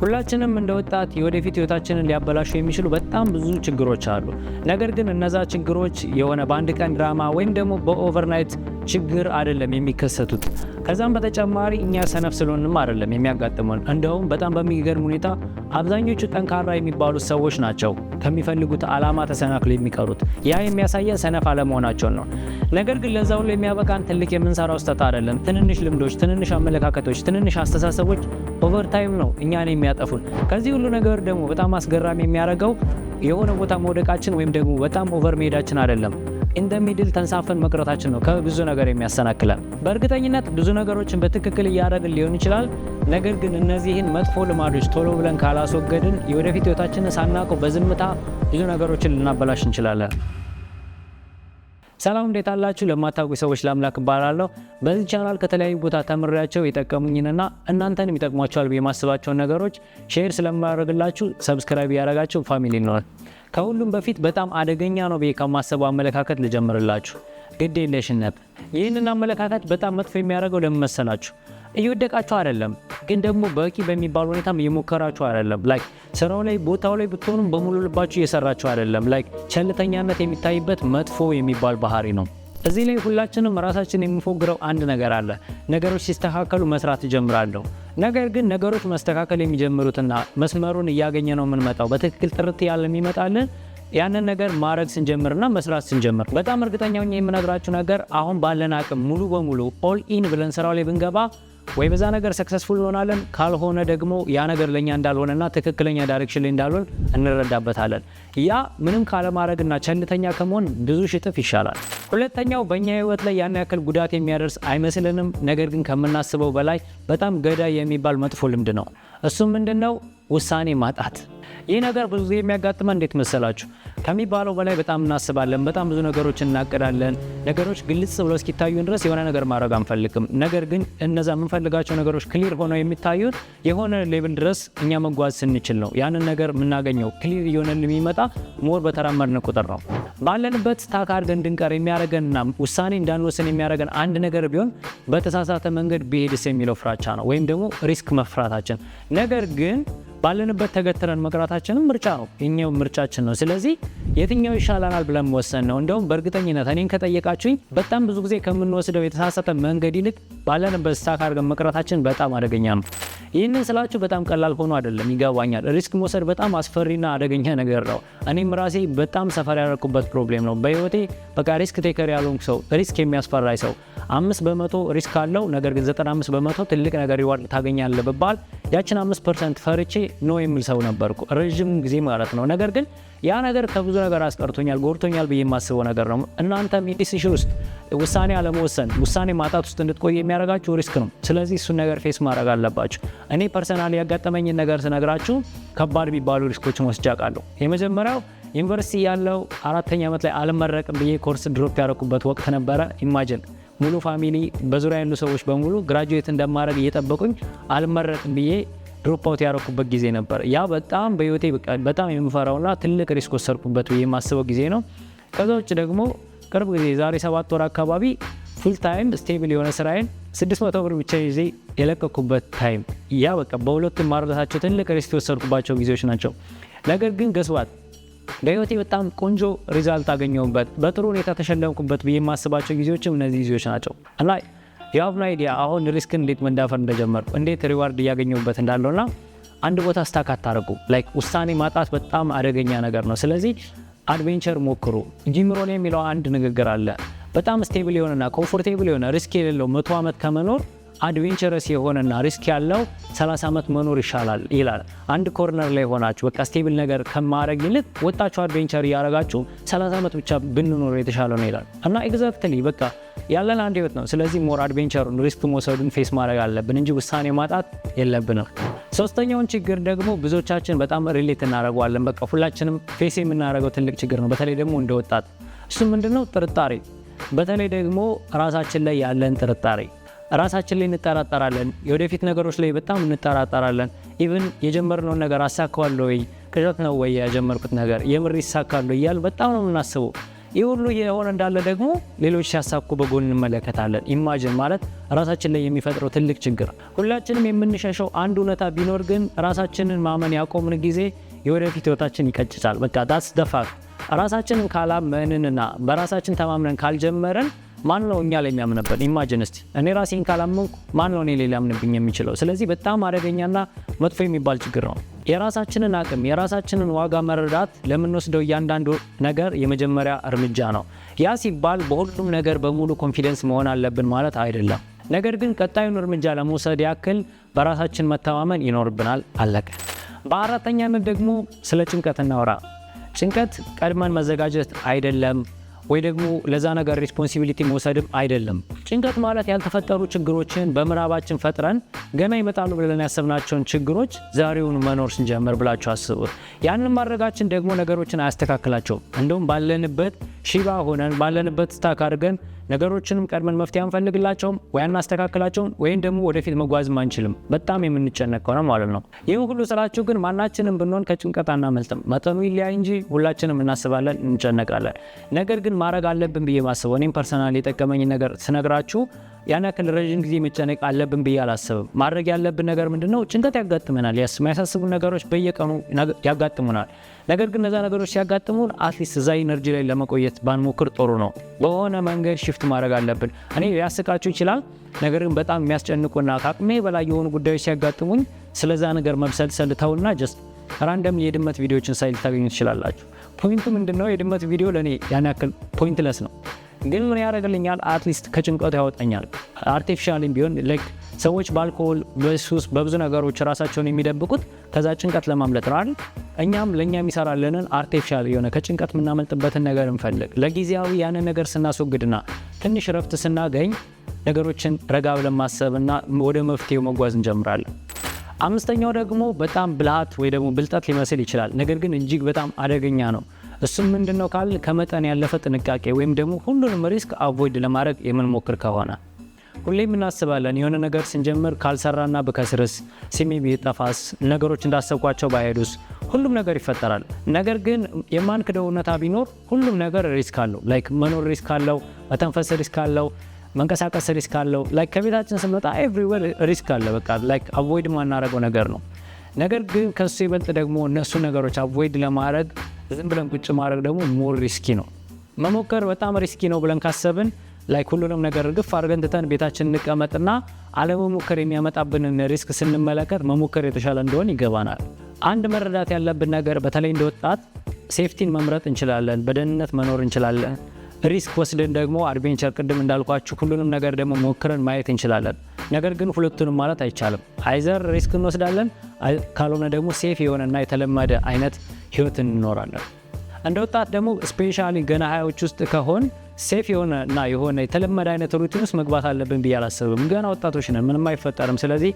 ሁላችንም እንደወጣት የወደፊት ህይወታችንን ሊያበላሹ የሚችሉ በጣም ብዙ ችግሮች አሉ። ነገር ግን እነዛ ችግሮች የሆነ በአንድ ቀን ድራማ ወይም ደግሞ በኦቨርናይት ችግር አይደለም የሚከሰቱት። ከዛም በተጨማሪ እኛ ሰነፍ ስለሆንም አይደለም የሚያጋጥመን። እንደውም በጣም በሚገርም ሁኔታ አብዛኞቹ ጠንካራ የሚባሉ ሰዎች ናቸው ከሚፈልጉት ዓላማ ተሰናክለው የሚቀሩት። ያ የሚያሳየን ሰነፍ አለመሆናቸውን ነው። ነገር ግን ለዛው ላይ የሚያበቃን ትልቅ የምንሰራው ስህተት አይደለም። ትንንሽ ልምዶች፣ ትንንሽ አመለካከቶች፣ ትንንሽ አስተሳሰቦች ኦቨርታይም ነው እኛን የሚያጠፉን። ከዚህ ሁሉ ነገር ደግሞ በጣም አስገራሚ የሚያደርገው የሆነ ቦታ መውደቃችን ወይም ደግሞ በጣም ኦቨር መሄዳችን አይደለም፣ ኢን ዘ ሚድል ተንሳፈን መቅረታችን ነው ከብዙ ነገር የሚያሰናክለን። በእርግጠኝነት ብዙ ነገሮችን በትክክል እያደረግን ሊሆን ይችላል። ነገር ግን እነዚህን መጥፎ ልማዶች ቶሎ ብለን ካላስወገድን የወደፊት ህይወታችንን ሳናውቀው በዝምታ ብዙ ነገሮችን ልናበላሽ እንችላለን። ሰላም፣ እንዴት አላችሁ? ለማታውቁ ሰዎች ለአምላክ እባላለሁ። በዚህ ቻናል ከተለያዩ ቦታ ተምሬያቸው የጠቀሙኝንና እናንተን የሚጠቅሟቸዋል ብዬ የማስባቸውን ነገሮች ሼር ስለማደርግላችሁ ሰብስክራይብ ያደረጋችሁ ፋሚሊ ነው። ከሁሉም በፊት በጣም አደገኛ ነው ብዬ ከማስበው አመለካከት ልጀምርላችሁ፣ ግድ የለሽነት። ይህንን አመለካከት በጣም መጥፎ የሚያደርገው ለምን መሰላችሁ? እየወደቃችሁ አይደለም፣ ግን ደግሞ በቂ በሚባል ሁኔታም እየሞከራችሁ አይደለም። ላይክ ስራው ላይ ቦታው ላይ ብትሆኑም በሙሉ ልባችሁ እየሰራችሁ አይደለም። ላይክ ቸልተኛነት የሚታይበት መጥፎ የሚባል ባህሪ ነው። እዚህ ላይ ሁላችንም ራሳችን የሚፎግረው አንድ ነገር አለ። ነገሮች ሲስተካከሉ መስራት እጀምራለሁ። ነገር ግን ነገሮች መስተካከል የሚጀምሩትና መስመሩን እያገኘ ነው የምንመጣው በትክክል ጥርት ያለ የሚመጣልን ያንን ነገር ማድረግ ስንጀምርና መስራት ስንጀምር። በጣም እርግጠኛ ሆኜ የምነግራችሁ ነገር አሁን ባለን አቅም ሙሉ በሙሉ ኦል ኢን ብለን ስራው ላይ ብንገባ ወይ በዛ ነገር ሰክሰስፉል እንሆናለን፣ ካልሆነ ደግሞ ያ ነገር ለኛ እንዳልሆነና ትክክለኛ ዳይሬክሽን ላይ እንዳልሆነ እንረዳበታለን። ያ ምንም ካለማድረግና ቸልተኛ ከመሆን ብዙ ሽጥፍ ይሻላል። ሁለተኛው በእኛ ህይወት ላይ ያን ያክል ጉዳት የሚያደርስ አይመስልንም፣ ነገር ግን ከምናስበው በላይ በጣም ገዳይ የሚባል መጥፎ ልምድ ነው። እሱም ምንድነው? ውሳኔ ማጣት። ይህ ነገር ብዙ ጊዜ የሚያጋጥመን እንዴት መሰላችሁ? ከሚባለው በላይ በጣም እናስባለን፣ በጣም ብዙ ነገሮችን እናቅዳለን። ነገሮች ግልጽ ብለው እስኪታዩን ድረስ የሆነ ነገር ማድረግ አንፈልግም። ነገር ግን እነዛ የምንፈልጋቸው ነገሮች ክሊር ሆነው የሚታዩት የሆነ ሌቭል ድረስ እኛ መጓዝ ስንችል ነው። ያንን ነገር የምናገኘው ክሊር እየሆነን የሚመጣ ሞር በተራመድን ቁጥር ነው። ባለንበት ስታክ አድርገን እንድንቀር የሚያደርገንና ውሳኔ እንዳንወስን የሚያደርገን አንድ ነገር ቢሆን በተሳሳተ መንገድ ቢሄድስ የሚለው ፍራቻ ነው፣ ወይም ደግሞ ሪስክ መፍራታችን። ነገር ግን ባለንበት ተገትረን መቅራታችንም ምርጫ ነው፣ የኛው ምርጫችን ነው። ስለዚህ የትኛው ይሻላናል ብለን ወሰን ነው። እንደውም በእርግጠኝነት እኔን ከጠየቃችሁኝ በጣም ብዙ ጊዜ ከምንወስደው የተሳሳተ መንገድ ይልቅ ባለንበት ስታክ አድርገን መቅራታችን በጣም አደገኛ ነው። ይህንን ስላችሁ በጣም ቀላል ሆኖ አይደለም፣ ይገባኛል። ሪስክ መውሰድ በጣም አስፈሪና አደገኛ ነገር ነው። እኔም ራሴ በጣም ሰፈር ያደረኩበት ፕሮብሌም ነው። በህይወቴ በቃ ሪስክ ቴከር ያልሆንኩ ሰው፣ ሪስክ የሚያስፈራኝ ሰው 5% ሪስክ አለው፣ ነገር ግን 95% ትልቅ ነገር ሪዋርድ ታገኛለህ ብባል ያችን 5% ፈርቼ ነው የሚል ሰው ነበርኩ ረጅም ጊዜ ማለት ነው። ነገር ግን ያ ነገር ከብዙ ነገር አስቀርቶኛል፣ ጎርቶኛል ብዬ የማስበው ነገር ነው። እናንተም ኢንዲሲሽን ውስጥ ውሳኔ አለመወሰን፣ ውሳኔ ማጣት ውስጥ እንድትቆይ የሚያደርጋችሁ ሪስክ ነው። ስለዚህ እሱን ነገር ፌስ ማድረግ አለባችሁ። እኔ ፐርሰናሊ ያጋጠመኝን ነገር ስነግራችሁ ከባድ የሚባሉ ሪስኮችን ወስጄ አውቃለሁ። የመጀመሪያው ዩኒቨርሲቲ ያለው 4ኛ ዓመት ላይ አልመረቅም ብዬ ኮርስ ድሮፕ ያደረኩበት ወቅት ነበረ። ኢማጂን ሙሉ ፋሚሊ በዙሪያ ያሉ ሰዎች በሙሉ ግራጁዌት እንደማድረግ እየጠበቁኝ አልመረቅም ብዬ ድሮፕ አውት ያደረኩበት ጊዜ ነበር። ያ በጣም በህይወቴ በጣም የምፈራውና ትልቅ ሪስክ ወሰድኩበት ብዬ የማስበው ጊዜ ነው። ከዛ ውጭ ደግሞ ቅርብ ጊዜ ዛሬ 7 ወር አካባቢ ፉል ታይም ስቴብል የሆነ ስራዬን 600 ብር ብቻ ይዤ የለቀኩበት ታይም፣ ያ በቃ በሁለቱም ማረዳታቸው ትልቅ ሪስክ የወሰድኩባቸው ጊዜዎች ናቸው። ነገር ግን ገስዋት በህይወቴ በጣም ቆንጆ ሪዛልት አገኘሁበት፣ በጥሩ ሁኔታ ተሸለምኩበት ብዬ የማስባቸው ጊዜዎችም እነዚህ ጊዜዎች ናቸው። እና የአሁኑ አይዲያ አሁን ሪስክን እንዴት መንዳፈር እንደጀመርኩ እንዴት ሪዋርድ እያገኘሁበት እንዳለውና አንድ ቦታ ስታክ አታርጉ። ላይክ ውሳኔ ማጣት በጣም አደገኛ ነገር ነው። ስለዚህ አድቬንቸር ሞክሩ። ጂም ሮን የሚለው አንድ ንግግር አለ። በጣም ስቴብል የሆነና ኮምፎርቴብል የሆነ ሪስክ የሌለው 100 ዓመት ከመኖር አድቬንቸረስ የሆነና ሪስክ ያለው 30 ዓመት መኖር ይሻላል ይላል። አንድ ኮርነር ላይ ሆናችሁ በቃ ስቴብል ነገር ከማድረግ ይልቅ ወጣችሁ አድቬንቸር እያደረጋችሁ 30 ዓመት ብቻ ብንኖር የተሻለ ነው ይላል። እና ኤግዛክትሊ በቃ ያለን አንድ ህይወት ነው። ስለዚህ ሞር አድቬንቸሩን ሪስክ መውሰዱን ፌስ ማድረግ አለብን እንጂ ውሳኔ ማጣት የለብንም። ሶስተኛውን ችግር ደግሞ ብዙዎቻችን በጣም ሪሌት እናደርገዋለን። በቃ ሁላችንም ፌስ የምናደርገው ትልቅ ችግር ነው፣ በተለይ ደግሞ እንደ ወጣት። እሱ ምንድነው? ጥርጣሬ። በተለይ ደግሞ ራሳችን ላይ ያለን ጥርጣሬ። ራሳችን ላይ እንጠራጠራለን፣ የወደፊት ነገሮች ላይ በጣም እንጠራጠራለን። ኢቭን የጀመርነውን ነገር አሳካዋለሁ ወይ፣ ቅዠት ነው ወይ የጀመርኩት ነገር የምር ይሳካል እያል በጣም ነው የምናስበው። ይህ ሁሉ የሆነ እንዳለ ደግሞ ሌሎች ሲያሳኩ በጎን እንመለከታለን። ኢማጂን ማለት ራሳችን ላይ የሚፈጥረው ትልቅ ችግር። ሁላችንም የምንሸሸው አንድ እውነታ ቢኖር ግን ራሳችንን ማመን ያቆምን ጊዜ የወደፊት ህይወታችን ይቀጭጫል። በቃ ዳትስ ዘ ፋክት። ራሳችንን ካላመንንና በራሳችን ተማምነን ካልጀመረን ማን ነው እኛ ላይ የሚያምንበት? ኢማጂን እስቲ እኔ ራሴን ካላመንኩ ማን ነው እኔ ላይ ሊያምንብኝ የሚችለው? ስለዚህ በጣም አደገኛና መጥፎ የሚባል ችግር ነው። የራሳችንን አቅም የራሳችንን ዋጋ መረዳት ለምንወስደው እያንዳንዱ ነገር የመጀመሪያ እርምጃ ነው። ያ ሲባል በሁሉም ነገር በሙሉ ኮንፊደንስ መሆን አለብን ማለት አይደለም። ነገር ግን ቀጣዩን እርምጃ ለመውሰድ ያክል በራሳችን መተማመን ይኖርብናል። አለቀ። በአራተኛነት ደግሞ ስለ ጭንቀት እናወራ። ጭንቀት ቀድመን መዘጋጀት አይደለም ወይ ደግሞ ለዛ ነገር ሪስፖንሲቢሊቲ መውሰድም አይደለም። ጭንቀት ማለት ያልተፈጠሩ ችግሮችን በምናባችን ፈጥረን ገና ይመጣሉ ብለን ያሰብናቸውን ችግሮች ዛሬውን መኖር ስንጀምር ብላችሁ አስቡ። ያንን ማድረጋችን ደግሞ ነገሮችን አያስተካክላቸውም። እንደውም ባለንበት ሺባ ሆነን ባለንበት ስታክ አድርገን ነገሮችንም ቀድመን መፍትሄ አንፈልግላቸውም ወይ አናስተካክላቸውም ወይም ደግሞ ወደፊት መጓዝም አንችልም። በጣም የምንጨነቅ ከሆነ ማለት ነው። ይህን ሁሉ ስላችሁ ግን ማናችንም ብንሆን ከጭንቀት አናመልጥም። መጠኑ ይለያይ እንጂ ሁላችንም እናስባለን፣ እንጨነቃለን። ነገር ግን ማድረግ አለብን ብዬ ማስበው እኔም ፐርሰናል የጠቀመኝ ነገር ስነግራችሁ ያን ያክል ረዥም ጊዜ መጨነቅ አለብን ብዬ አላስብም። ማድረግ ያለብን ነገር ምንድነው? ጭንቀት ያጋጥመናል፣ የሚያሳስቡ ነገሮች በየቀኑ ያጋጥሙናል። ነገር ግን እነዛ ነገሮች ሲያጋጥሙን አትሊስት እዛ ኢነርጂ ላይ ለመቆየት ባንሞክር ጥሩ ነው። በሆነ መንገድ ሽፍት ማድረግ አለብን። እኔ ሊያስቃችሁ ይችላል፣ ነገር ግን በጣም የሚያስጨንቁና ከአቅሜ በላይ የሆኑ ጉዳዮች ሲያጋጥሙኝ ስለዛ ነገር መብሰልሰል ተውና ጀስት ራንደም የድመት ቪዲዮዎችን ሳይል ታገኙ ትችላላችሁ። ፖይንቱ ምንድነው? የድመት ቪዲዮ ለእኔ ያን ያክል ፖይንትለስ ነው፣ ግን ምን ያደርግልኛል? አትሊስት ከጭንቀቱ ያወጣኛል። አርቲፊሻልም ቢሆን ላይክ ሰዎች በአልኮል በሱስ በብዙ ነገሮች ራሳቸውን የሚደብቁት ከዛ ጭንቀት ለማምለጥ ነው አይደል? እኛም ለኛ የሚሰራልንን አርቲፊሻል የሆነ ከጭንቀት የምናመልጥበትን ነገር እንፈልግ። ለጊዜያዊ ያንን ነገር ስናስወግድና ትንሽ ረፍት ስናገኝ ነገሮችን ረጋ ብለን ማሰብና ወደ መፍትሄው መጓዝ እንጀምራለን። አምስተኛው ደግሞ በጣም ብልሃት ወይ ደግሞ ብልጠት ሊመስል ይችላል፣ ነገር ግን እጅግ በጣም አደገኛ ነው። እሱም ምንድነው ካል ከመጠን ያለፈ ጥንቃቄ ወይም ደግሞ ሁሉንም ሪስክ አቮይድ ለማድረግ የምንሞክር ከሆነ ሁሌም እናስባለን የሆነ ነገር ስንጀምር ካልሰራና በከስርስ ስሜ ቢጠፋስ ነገሮች እንዳሰብኳቸው ባይሄዱስ ሁሉም ነገር ይፈጠራል። ነገር ግን የማንክደው እውነታ ቢኖር ሁሉም ነገር ሪስክ አለው። ላይክ መኖር ሪስክ አለው፣ መተንፈስ ሪስክ አለው፣ መንቀሳቀስ ሪስክ አለው። ላይክ ከቤታችን ስንወጣ ኤቭሪዌር ሪስክ አለ። በቃ ላይክ አቮይድ ማናረገው ነገር ነው። ነገር ግን ከሱ ይበልጥ ደግሞ እነሱ ነገሮች አቮይድ ለማድረግ ዝም ብለን ቁጭ ማድረግ ደግሞ ሞር ሪስኪ ነው። መሞከር በጣም ሪስኪ ነው ብለን ካሰብን ላይክ ሁሉንም ነገር ግፍ አድርገን ትተን ቤታችን እንቀመጥና አለመሞከር የሚያመጣብንን ሪስክ ስንመለከት መሞከር የተሻለ እንደሆነ ይገባናል። አንድ መረዳት ያለብን ነገር በተለይ እንደ ወጣት ሴፍቲን መምረጥ እንችላለን፣ በደህንነት መኖር እንችላለን። ሪስክ ወስደን ደግሞ አድቬንቸር ቅድም እንዳልኳችሁ ሁሉንም ነገር ደግሞ ሞክረን ማየት እንችላለን። ነገር ግን ሁለቱንም ማለት አይቻልም። አይዘር ሪስክ እንወስዳለን፣ ካልሆነ ደግሞ ሴፍ የሆነና የተለመደ አይነት ህይወት እንኖራለን። እንደ ወጣት ደግሞ ስፔሻሊ ገና ሀያዎች ውስጥ ከሆን ሴፍ የሆነና የሆነ የተለመደ አይነት ሩቲን ውስጥ መግባት አለብን ብዬ አላስብም። ገና ወጣቶች ነን፣ ምንም አይፈጠርም። ስለዚህ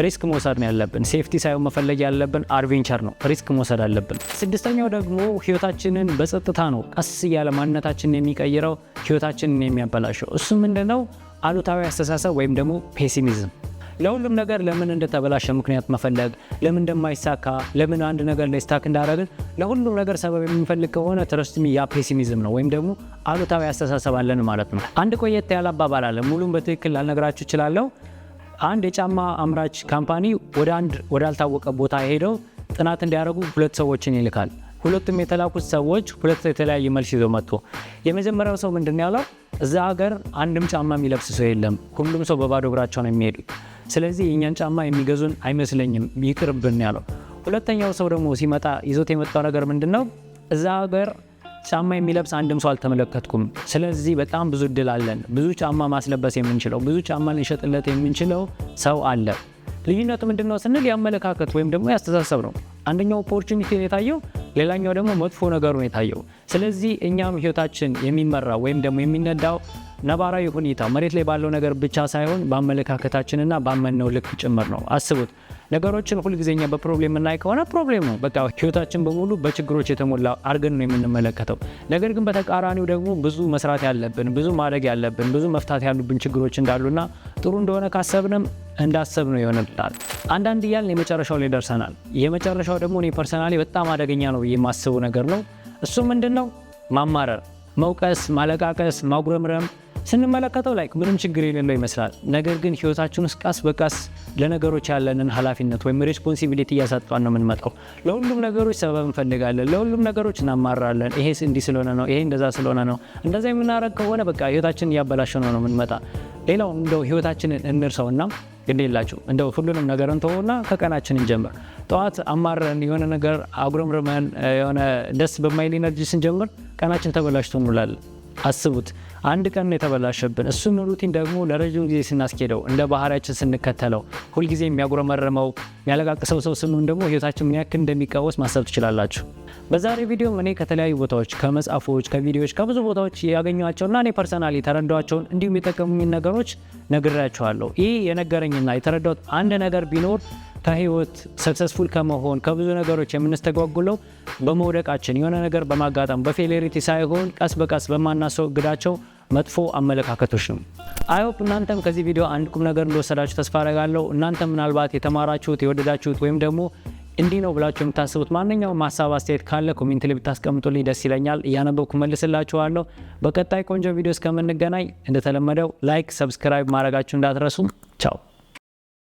ሪስክ መውሰድ ነው ያለብን። ሴፍቲ ሳይሆን መፈለግ ያለብን አድቬንቸር ነው። ሪስክ መውሰድ አለብን። ስድስተኛው ደግሞ ህይወታችንን በጸጥታ ነው ቀስ እያለ ማንነታችንን የሚቀይረው ህይወታችንን የሚያበላሸው። እሱ ምንድነው? አሉታዊ አስተሳሰብ ወይም ደግሞ ፔሲሚዝም። ለሁሉም ነገር ለምን እንደተበላሸ ምክንያት መፈለግ፣ ለምን እንደማይሳካ፣ ለምን አንድ ነገር ላይ ስታክ እንዳደረግን ለሁሉም ነገር ሰበብ የምንፈልግ ከሆነ ትረስትሚ ያ ፔሲሚዝም ነው ወይም ደግሞ አሉታዊ አስተሳሰብ አለን ማለት ነው። አንድ ቆየት ያለ አባባል አለ፣ ሙሉም በትክክል ላልነግራችሁ እችላለሁ። አንድ የጫማ አምራች ካምፓኒ ወዳልታወቀ ቦታ ሄደው ጥናት እንዲያደርጉ ሁለት ሰዎችን ይልካል። ሁለቱም የተላኩት ሰዎች ሁለት የተለያየ መልስ ይዘው መጡ። የመጀመሪያው ሰው ምንድን ያለው? እዛ ሀገር አንድም ጫማ የሚለብስ ሰው የለም፣ ሁሉም ሰው በባዶ እግራቸው ነው የሚሄዱ፣ ስለዚህ የእኛን ጫማ የሚገዙን አይመስለኝም፣ ይቅርብን ያለው። ሁለተኛው ሰው ደግሞ ሲመጣ ይዞት የመጣው ነገር ምንድነው? እዛ ሀገር ጫማ የሚለብስ አንድም ሰው አልተመለከትኩም፣ ስለዚህ በጣም ብዙ እድል አለን፣ ብዙ ጫማ ማስለበስ የምንችለው፣ ብዙ ጫማ ልንሸጥለት የምንችለው ሰው አለ። ልዩነቱ ምንድነው ስንል ያመለካከት ወይም ደግሞ ያስተሳሰብ ነው። አንደኛው ኦፖርቹኒቲ የታየው፣ ሌላኛው ደግሞ መጥፎ ነገሩ የታየው። ስለዚህ እኛም ህይወታችን የሚመራው ወይም ደግሞ የሚነዳው ነባራዊ ሁኔታ መሬት ላይ ባለው ነገር ብቻ ሳይሆን በአመለካከታችንና ባመነው ልክ ጭምር ነው። አስቡት፣ ነገሮችን ሁልጊዜኛ በፕሮብሌም እናይ ከሆነ ፕሮብሌም ነው፣ በቃ ህይወታችን በሙሉ በችግሮች የተሞላ አድርገን ነው የምንመለከተው። ነገር ግን በተቃራኒው ደግሞ ብዙ መስራት ያለብን፣ ብዙ ማድረግ ያለብን፣ ብዙ መፍታት ያሉብን ችግሮች እንዳሉና ጥሩ እንደሆነ ካሰብንም እንዳሰብነው ይሆንልናል። አንዳንድ እያልን የመጨረሻው ላይ ደርሰናል። የመጨረሻው ደግሞ እኔ ፐርሰናሊ በጣም አደገኛ ነው ብዬ የማስበው ነገር ነው። እሱ ምንድነው? ማማረር። መውቀስ፣ ማለቃቀስ፣ ማጉረምረም ስንመለከተው ላይክ ምንም ችግር የሌለው ይመስላል። ነገር ግን ህይወታችን ውስጥ ቀስ በቀስ ለነገሮች ያለንን ኃላፊነት ወይም ሬስፖንሲቢሊቲ እያሳጣን ነው የምንመጣው። ለሁሉም ነገሮች ሰበብ እንፈልጋለን፣ ለሁሉም ነገሮች እናማራለን። ይሄ እንዲህ ስለሆነ ነው፣ ይሄ እንደዛ ስለሆነ ነው። እንደዛ የምናደርግ ከሆነ በቃ ህይወታችንን እያበላሸ ነው የምንመጣ። ሌላው እንደው ህይወታችንን እንርሰውና ግድ የላችሁ እንደው ሁሉንም ነገር እንተውና ከቀናችን እንጀምር። ጠዋት አማረን የሆነ ነገር አጉረምርመን የሆነ ደስ በማይል ኢነርጂ ስንጀምር ቀናችን ተበላሽቶ እንውላለን። አስቡት፣ አንድ ቀን ነው የተበላሸብን። እሱን ሩቲን ደግሞ ለረጅም ጊዜ ስናስኬደው እንደ ባህሪያችን ስንከተለው ሁልጊዜ የሚያጉረመረመው የሚያለቃቅሰው ሰው ስንሆን ደግሞ ህይወታችን ምን ያክል እንደሚቃወስ ማሰብ ትችላላችሁ። በዛሬ ቪዲዮ እኔ ከተለያዩ ቦታዎች ከመጽሐፎች፣ ከቪዲዮዎች፣ ከብዙ ቦታዎች ያገኘኋቸውና እኔ ፐርሰናሊ የተረዳኋቸውን እንዲሁም የጠቀሙኝን ነገሮች ነግራችኋለሁ። ይህ የነገረኝና የተረዳሁት አንድ ነገር ቢኖር ከህይወት ሰክሰስፉል ከመሆን ከብዙ ነገሮች የምንስተጓጉለው በመውደቃችን የሆነ ነገር በማጋጠም በፌሌሪቲ ሳይሆን ቀስ በቀስ በማናስወግዳቸው መጥፎ አመለካከቶች ነው። አይሆፕ እናንተም ከዚህ ቪዲዮ አንድ ቁም ነገር እንደወሰዳችሁ ተስፋ አደርጋለሁ። እናንተም ምናልባት የተማራችሁት የወደዳችሁት ወይም ደግሞ እንዲህ ነው ብላችሁ የምታስቡት ማንኛውም ሀሳብ አስተያየት ካለ ኮሜንት ላይ ብታስቀምጡልኝ ደስ ይለኛል። እያነበብኩ መልስላችኋለሁ። በቀጣይ ቆንጆ ቪዲዮ እስከምንገናኝ እንደተለመደው ላይክ፣ ሰብስክራይብ ማድረጋችሁ እንዳትረሱ። ቻው።